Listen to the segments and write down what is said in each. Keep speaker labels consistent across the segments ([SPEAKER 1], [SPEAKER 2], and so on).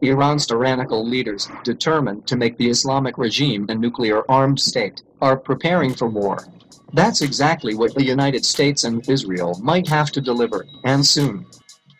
[SPEAKER 1] Iran's tyrannical leaders, determined to make the Islamic regime a nuclear-armed state, are preparing for war. That's exactly what the United States and Israel might have to deliver, and soon.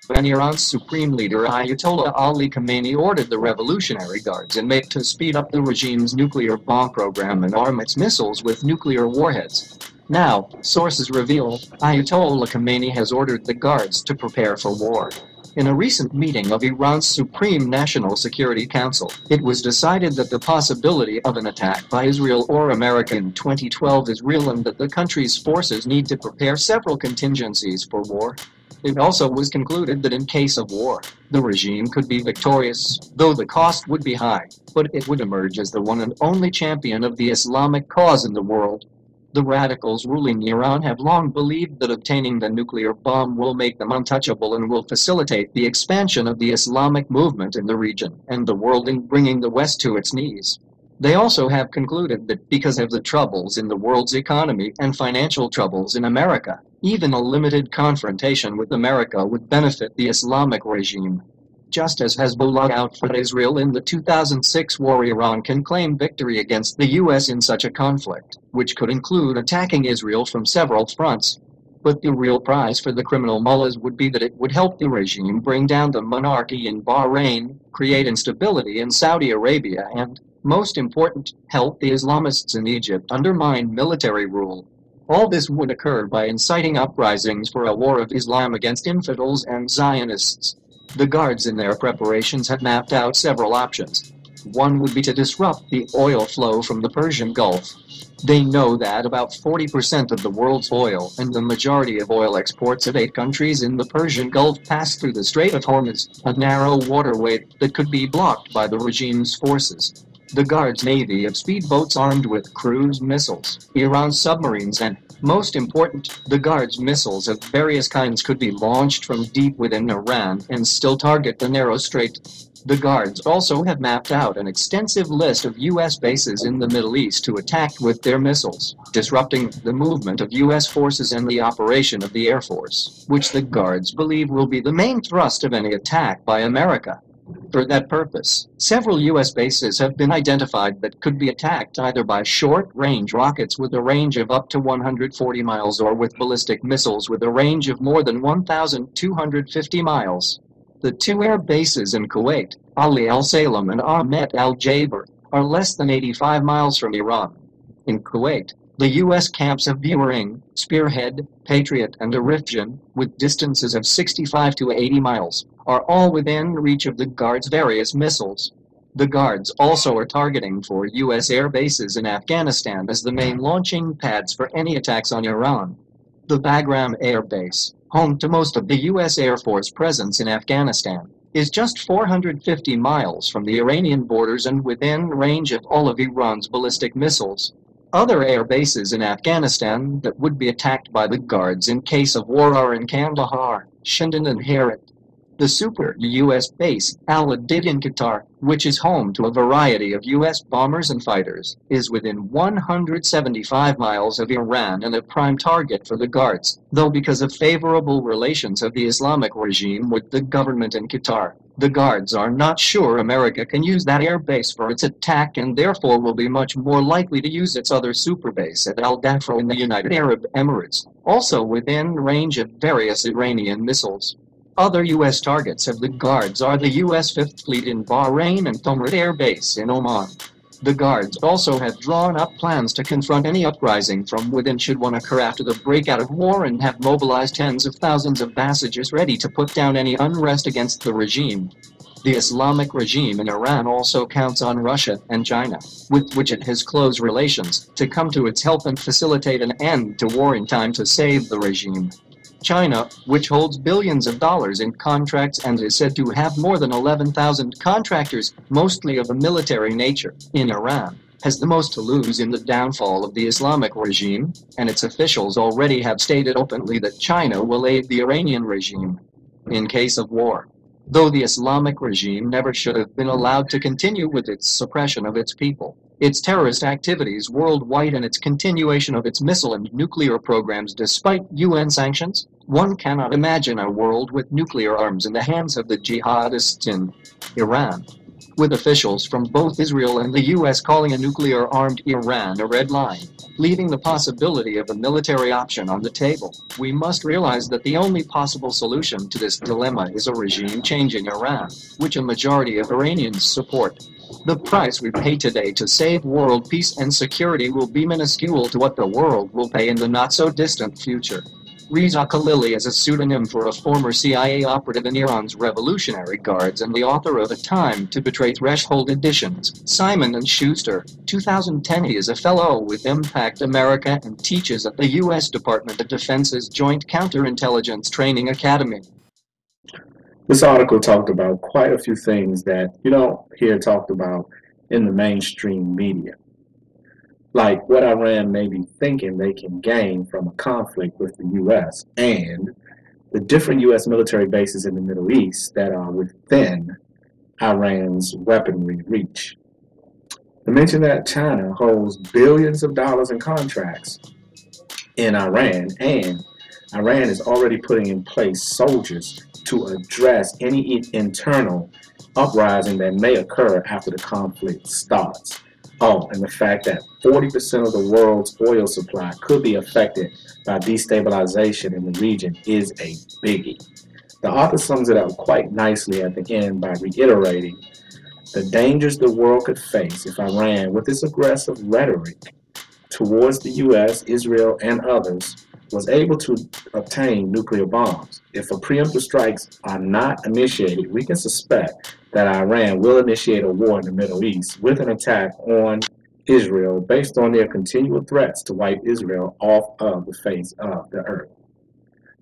[SPEAKER 1] When Iran's supreme leader Ayatollah Ali Khamenei ordered the Revolutionary Guards in May to speed up the regime's nuclear bomb program and arm its missiles with nuclear warheads. Now, sources reveal, Ayatollah Khamenei has ordered the Guards to prepare for war. In a recent meeting of Iran's Supreme National Security Council, it was decided that the possibility of an attack by Israel or America in 2012 is real and that the country's forces need to prepare several contingencies for war. It also was concluded that in case of war, the regime could be victorious, though the cost would be high, but it would emerge as the one and only champion of the Islamic cause in the world. The radicals ruling Iran have long believed that obtaining the nuclear bomb will make them untouchable and will facilitate the expansion of the Islamic movement in the region and the world in bringing the West to its knees. They also have concluded that because of the troubles in the world's economy and financial troubles in America, even a limited confrontation with America would benefit the Islamic regime. Just as Hezbollah outfought Israel in the 2006 war, Iran can claim victory against the U.S. in such a conflict, which could include attacking Israel from several fronts. But the real prize for the criminal mullahs would be that it would help the regime bring down the monarchy in Bahrain, create instability in Saudi Arabia, and, most important, help the Islamists in Egypt undermine military rule. All this would occur by inciting uprisings for a war of Islam against infidels and Zionists. The Guards in their preparations have mapped out several options. One would be to disrupt the oil flow from the Persian Gulf. They know that about 40% of the world's oil and the majority of oil exports of 8 countries in the Persian Gulf pass through the Strait of Hormuz, a narrow waterway that could be blocked by the regime's forces. The Guards' navy of speedboats armed with cruise missiles, Iran's submarines, and, most important, the Guards' missiles of various kinds could be launched from deep within Iran and still target the narrow strait. The Guards also have mapped out an extensive list of U.S. bases in the Middle East to attack with their missiles, disrupting the movement of U.S. forces and the operation of the Air Force, which the Guards believe will be the main thrust of any attack by America. For that purpose, several U.S. bases have been identified that could be attacked either by short-range rockets with a range of up to 140 miles or with ballistic missiles with a range of more than 1,250 miles. The 2 air bases in Kuwait, Ali al-Salem and Ahmet al-Jaber, are less than 85 miles from Iran. In Kuwait, the U.S. camps of Buehring, Spearhead, Patriot, and Arifjan, with distances of 65 to 80 miles, are all within reach of the Guards' various missiles. The Guards also are targeting for U.S. air bases in Afghanistan as the main launching pads for any attacks on Iran. The Bagram Air Base, home to most of the U.S. Air Force presence in Afghanistan, is just 450 miles from the Iranian borders and within range of all of Iran's ballistic missiles. Other air bases in Afghanistan that would be attacked by the Guards in case of war are in Kandahar, Shindon, and Herat. The super U.S. base, Al-Udeid in Qatar, which is home to a variety of U.S. bombers and fighters, is within 175 miles of Iran and a prime target for the Guards, though because of favorable relations of the Islamic regime with the government in Qatar, the Guards are not sure America can use that air base for its attack and therefore will be much more likely to use its other super base at Al-Dhafra in the United Arab Emirates, also within range of various Iranian missiles. Other U.S. targets of the Guards are the U.S. Fifth Fleet in Bahrain and Thumrait Air Base in Oman. The Guards also have drawn up plans to confront any uprising from within should one occur after the breakout of war and have mobilized tens of thousands of passengers ready to put down any unrest against the regime. The Islamic regime in Iran also counts on Russia and China, with which it has close relations, to come to its help and facilitate an end to war in time to save the regime. China, which holds billions of dollars in contracts and is said to have more than 11,000 contractors, mostly of a military nature, in Iran, has the most to lose in the downfall of the Islamic regime, and its officials already have stated openly that China will aid the Iranian regime in case of war. Though the Islamic regime never should have been allowed to continue with its suppression of its people, its terrorist activities worldwide and its continuation of its missile and nuclear programs despite UN sanctions, One cannot imagine a world with nuclear arms in the hands of the jihadists in Iran, with officials from both Israel and the US calling a nuclear-armed Iran a red line, leaving the possibility of a military option on the table. We must realize that the only possible solution to this dilemma is a regime change in Iran, which a majority of Iranians support. The price we pay today to save world peace and security will be minuscule to what the world will pay in the not-so-distant future. Reza Khalili is a pseudonym for a former CIA operative in Iran's Revolutionary Guards and the author of A Time to Betray Threshold Editions, Simon & Schuster, 2010. He is a fellow with Impact America and teaches at the U.S. Department of Defense's Joint Counterintelligence Training Academy.
[SPEAKER 2] This article talked about quite a few things that you don't hear talked about in the mainstream media, like what Iran may be thinking they can gain from a conflict with the U.S. and the different U.S. military bases in the Middle East that are within Iran's weaponry reach. To mention that China holds billions of dollars in contracts in Iran, and Iran is already putting in place soldiers to address any internal uprising that may occur after the conflict starts. Oh, and the fact that 40% of the world's oil supply could be affected by destabilization in the region is a biggie. The author sums it up quite nicely at the end by reiterating the dangers the world could face if Iran, with its aggressive rhetoric towards the U.S., Israel, and others, was able to obtain nuclear bombs. If preemptive strikes are not initiated, we can suspect that Iran will initiate a war in the Middle East with an attack on Israel based on their continual threats to wipe Israel off of the face of the earth.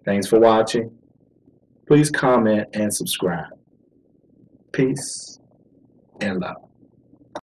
[SPEAKER 2] Thanks for watching. Please comment and subscribe. Peace and love.